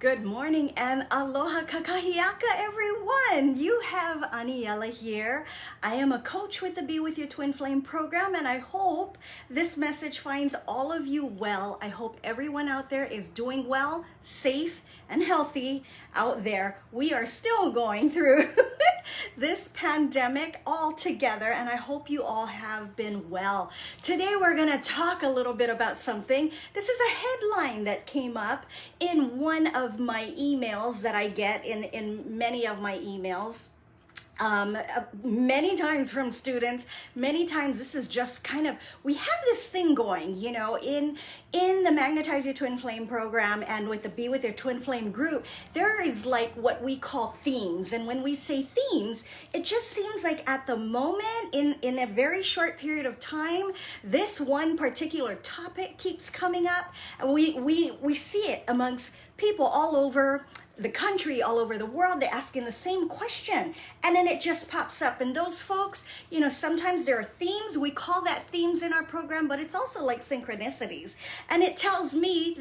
Good morning and aloha kakahiaka, everyone. You have Aniela here. I am a coach with the Be With Your Twin Flame program, and I hope this message finds all of you well. I hope everyone out there is doing well, safe, and healthy out there. We are still going through this pandemic all together, and I hope you all have been well. Today we're going to talk a little bit about something. This is a headline that came up in one of my emails that I get in many of my emails. Many times from students, many times this is just kind of, we have this thing going, you know, in the Magnetize Your Twin Flame program and with the Be With Your Twin Flame group, there is like what we call themes. And when we say themes, it just seems like at the moment, in a very short period of time, this one particular topic keeps coming up, and we see it amongst people all over the country, all over the world. They're asking the same question, and then it just pops up. And those folks, you know, sometimes there are themes. We call that themes in our program, but it's also like synchronicities, and it tells me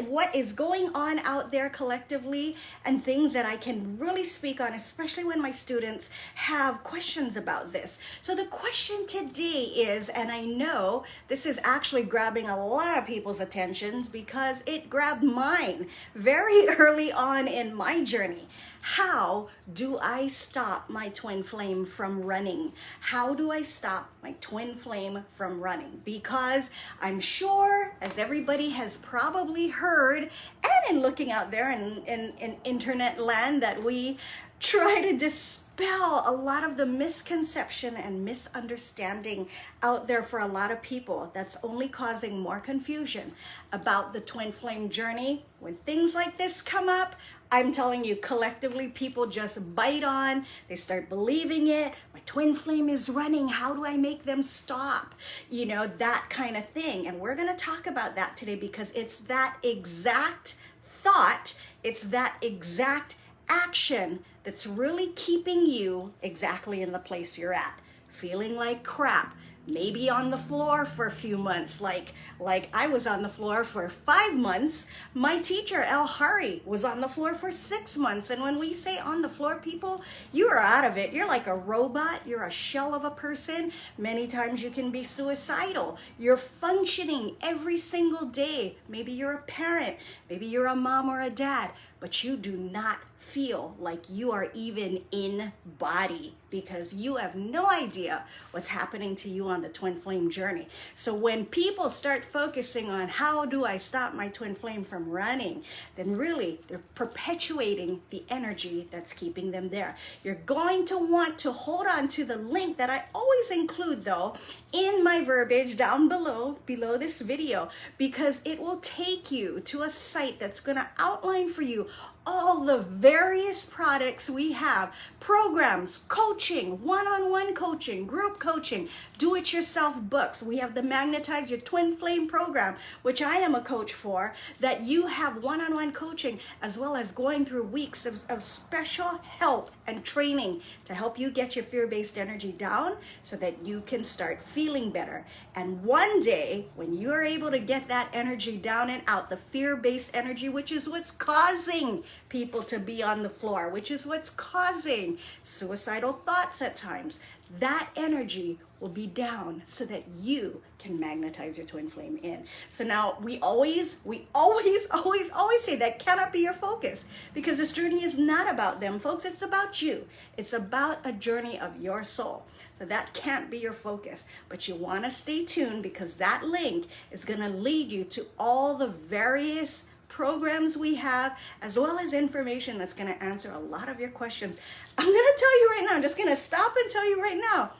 what is going on out there collectively and things that I can really speak on, especially when my students have questions about this. So the question today is, and I know this is actually grabbing a lot of people's attentions because it grabbed mine very early on in my journey. How do I stop my twin flame from running? How do I stop my twin flame from running? Because I'm sure, as everybody has probably heard, and in looking out there in internet land, that we try to dispel a lot of the misconception and misunderstanding out there for a lot of people. That's only causing more confusion about the twin flame journey. When things like this come up, I'm telling you, collectively, people just bite on. They start believing it. My twin flame is running. How do I make them stop? You know, that kind of thing. And we're going to talk about that today because it's that exact thought, it's that exact action that's really keeping you exactly in the place you're at. Feeling like crap. Maybe on the floor for a few months, like I was on the floor for 5 months. My teacher, El Hari, was on the floor for 6 months. And when we say on the floor, people, you are out of it. You're like a robot. You're a shell of a person. Many times you can be suicidal. You're functioning every single day. Maybe you're a parent. Maybe you're a mom or a dad, but you do not feel like you are even in body because you have no idea what's happening to you on the twin flame journey. So when people start focusing on how do I stop my twin flame from running, then really they're perpetuating the energy that's keeping them there. You're going to want to hold on to the link that I always include though in my verbiage down below this video, because it will take you to a site that's going to outline for you all the various products we have, programs, coaching, one-on-one coaching, group coaching, do-it-yourself books. We have the Magnetize Your Twin Flame program, which I am a coach for, that you have one-on-one coaching as well as going through weeks of special help and training to help you get your fear-based energy down so that you can start feeling better. And one day, when you're able to get that energy down and out, the fear-based energy, which is what's causing people to be on the floor, which is what's causing suicidal thoughts at times, that energy will be down so that you can magnetize your twin flame in. So now we always say that cannot be your focus, because this journey is not about them, folks. It's about you. It's about a journey of your soul. So that can't be your focus, but you want to stay tuned because that link is going to lead you to all the various programs we have, as well as information that's going to answer a lot of your questions. I'm going to tell you right now, I'm just going to stop and tell you right now,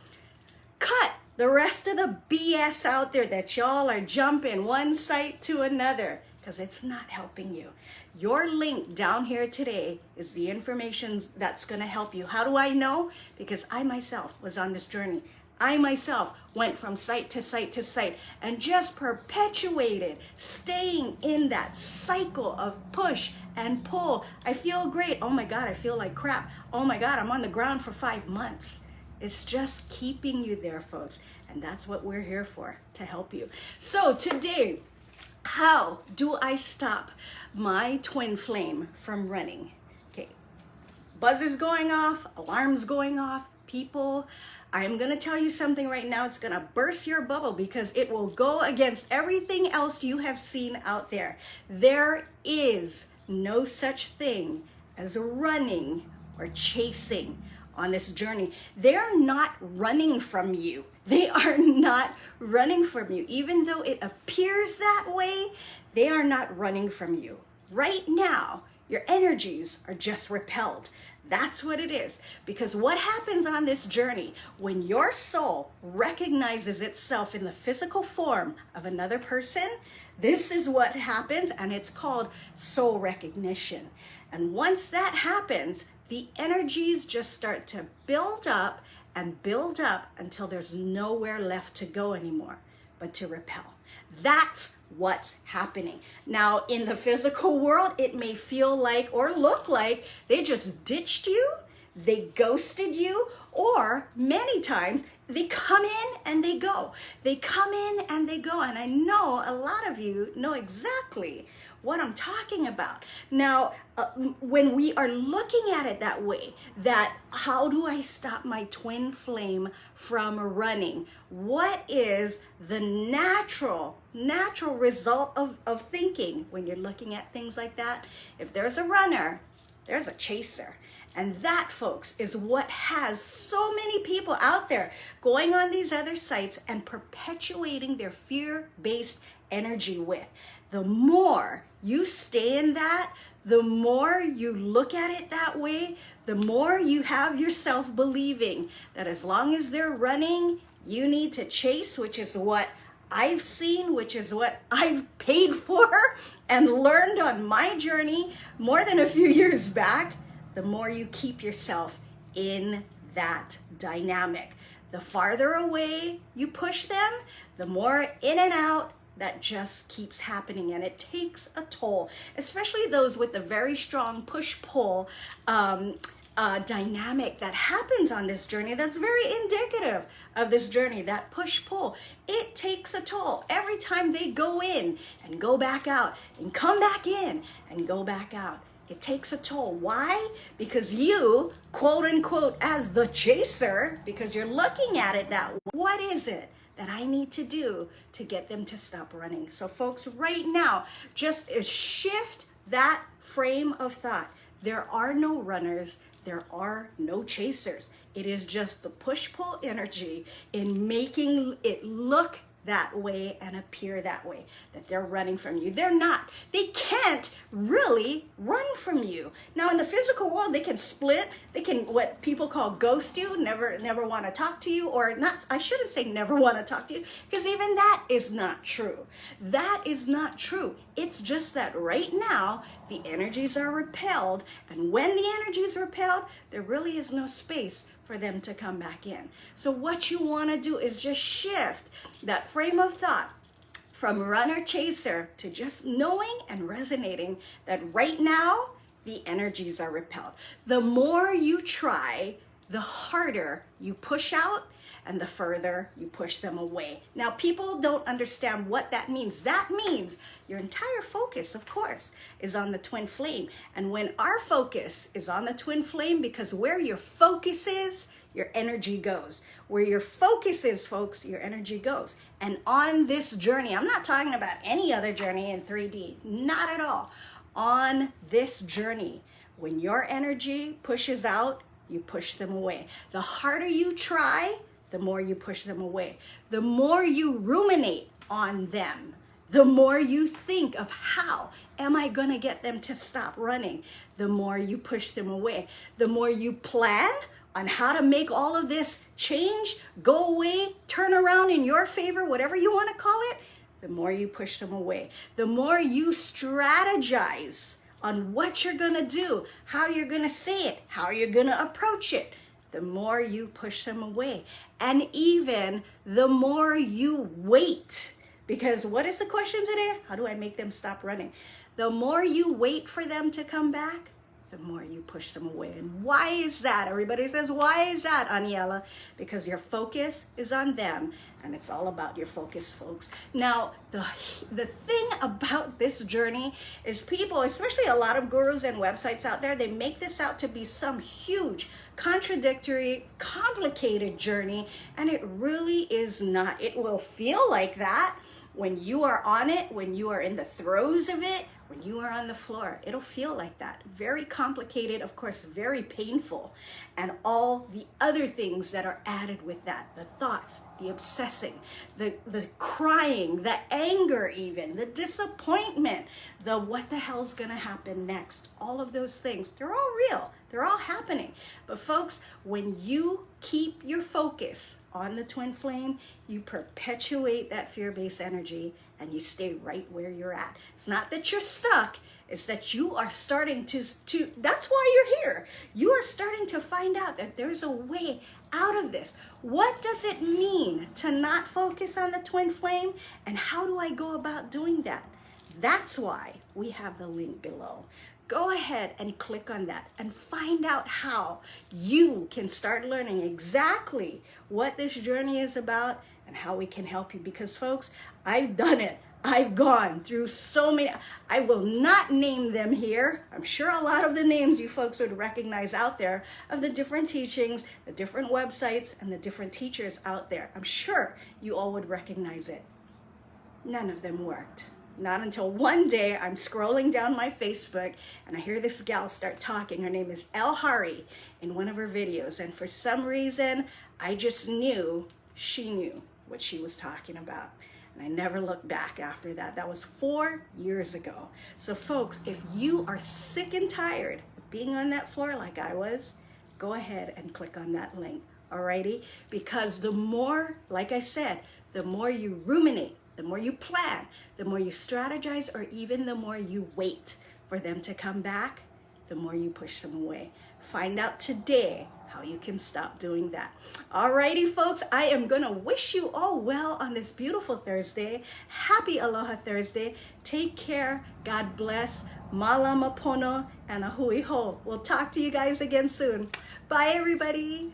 cut the rest of the BS out there that y'all are jumping one site to another, because it's not helping you. Your link down here today is the information that's going to help you. How do I know? Because I myself was on this journey. I myself went from site to site to site and just perpetuated staying in that cycle of push and pull. I feel great. Oh my God, I feel like crap. Oh my God, I'm on the ground for 5 months. It's just keeping you there, folks. And that's what we're here for, to help you. So today, How do I stop my twin flame from running? Okay, buzzers going off, alarms going off, people, I'm gonna tell you something right now. It's gonna burst your bubble because it will go against everything else you have seen out there. There is no such thing as running or chasing on this journey. They're not running from you. They are not running from you. Even though it appears that way, they are not running from you. Right now, your energies are just repelled. That's what it is. Because what happens on this journey when your soul recognizes itself in the physical form of another person, this is what happens, and it's called soul recognition. And once that happens, the energies just start to build up and build up until there's nowhere left to go anymore but to repel. That's what's happening. Now, in the physical world, it may feel like or look like they just ditched you, they ghosted you, or many times they come in and they go. They come in and they go. And I know a lot of you know exactly what I'm talking about. Now, when we are looking at it that way, that how do I stop my twin flame from running? What is the natural result of thinking when you're looking at things like that? If there's a runner, there's a chaser. And that, folks, is what has so many people out there going on these other sites and perpetuating their fear-based energy with. The more you stay in that, the more you look at it that way, the more you have yourself believing that as long as they're running, you need to chase, which is what I've seen, which is what I've paid for and learned on my journey more than a few years back. The more you keep yourself in that dynamic. The farther away you push them, the more in and out that just keeps happening, and it takes a toll, especially those with the very strong push-pull dynamic that happens on this journey. That's very indicative of this journey, that push-pull. It takes a toll every time they go in and go back out and come back in and go back out. It takes a toll. Why? Because you, quote unquote, as the chaser, because you're looking at it that way, what is it that I need to do to get them to stop running? So folks, right now, just shift that frame of thought. There are no runners. There are no chasers. It is just the push-pull energy in making it look that way and appear that way, that they're running from you. They're not. They can't really run from you. Now, in the physical world, they can split. They can, what people call ghost you, never want to talk to you, or not. I shouldn't say never want to talk to you, because even that is not true. That is not true. It's just that right now, the energies are repelled, and when the energy is repelled, there really is no space for them to come back in. So what you want to do is just shift that frame of thought from runner chaser to just knowing and resonating that right now the energies are repelled. The more you try, the harder you push out and the further you push them away. Now, people don't understand what that means. That means your entire focus, of course, is on the twin flame. And when our focus is on the twin flame, because where your focus is, your energy goes. Where your focus is, folks, your energy goes. And on this journey, I'm not talking about any other journey in 3D, not at all. On this journey, when your energy pushes out, you push them away. The harder you try, the more you push them away. The more you ruminate on them, the more you think of how am I gonna get them to stop running, the more you push them away. The more you plan on how to make all of this change, go away, turn around in your favor, whatever you wanna call it, the more you push them away. The more you strategize on what you're gonna do, how you're gonna say it, how you're gonna approach it, the more you push them away. And even the more you wait, because what is the question today? How do I make them stop running? The more you wait for them to come back, the more you push them away. And why is that? Everybody says, why is that, Aniela? Because your focus is on them, and it's all about your focus, folks. Now, the thing about this journey is people, especially a lot of gurus and websites out there, they make this out to be some huge, contradictory, complicated journey, and it really is not. It will feel like that when you are on it, when you are in the throes of it, when you are on the floor. It'll feel like that. Very complicated, of course, very painful. And all the other things that are added with that, the thoughts, the obsessing, the crying, the anger even, the disappointment, the what the hell's gonna happen next, all of those things, they're all real. They're all happening. But folks, when you keep your focus on the twin flame, you perpetuate that fear-based energy and you stay right where you're at. It's not that you're stuck, it's that you are starting to that's why you're here. You are starting to find out that there's a way out of this. What does it mean to not focus on the twin flame? And how do I go about doing that? That's why we have the link below. Go ahead and click on that and find out how you can start learning exactly what this journey is about and how we can help you. Because folks, I've done it. I've gone through so many. I will not name them here. I'm sure a lot of the names you folks would recognize out there of the different teachings, the different websites, and the different teachers out there. I'm sure you all would recognize it. None of them worked. Not until one day I'm scrolling down my Facebook and I hear this gal start talking. Her name is El Hari in one of her videos. And for some reason, I just knew she knew what she was talking about. And I never looked back after that. That was 4 years ago. So folks, if you are sick and tired of being on that floor like I was, go ahead and click on that link, alrighty? Because the more, like I said, the more you ruminate, the more you plan, the more you strategize, or even the more you wait for them to come back, the more you push them away. Find out today how you can stop doing that. Alrighty, folks, I am gonna wish you all well on this beautiful Thursday. Happy Aloha Thursday. Take care. God bless. Malama pono and a hui ho. We'll talk to you guys again soon. Bye, everybody.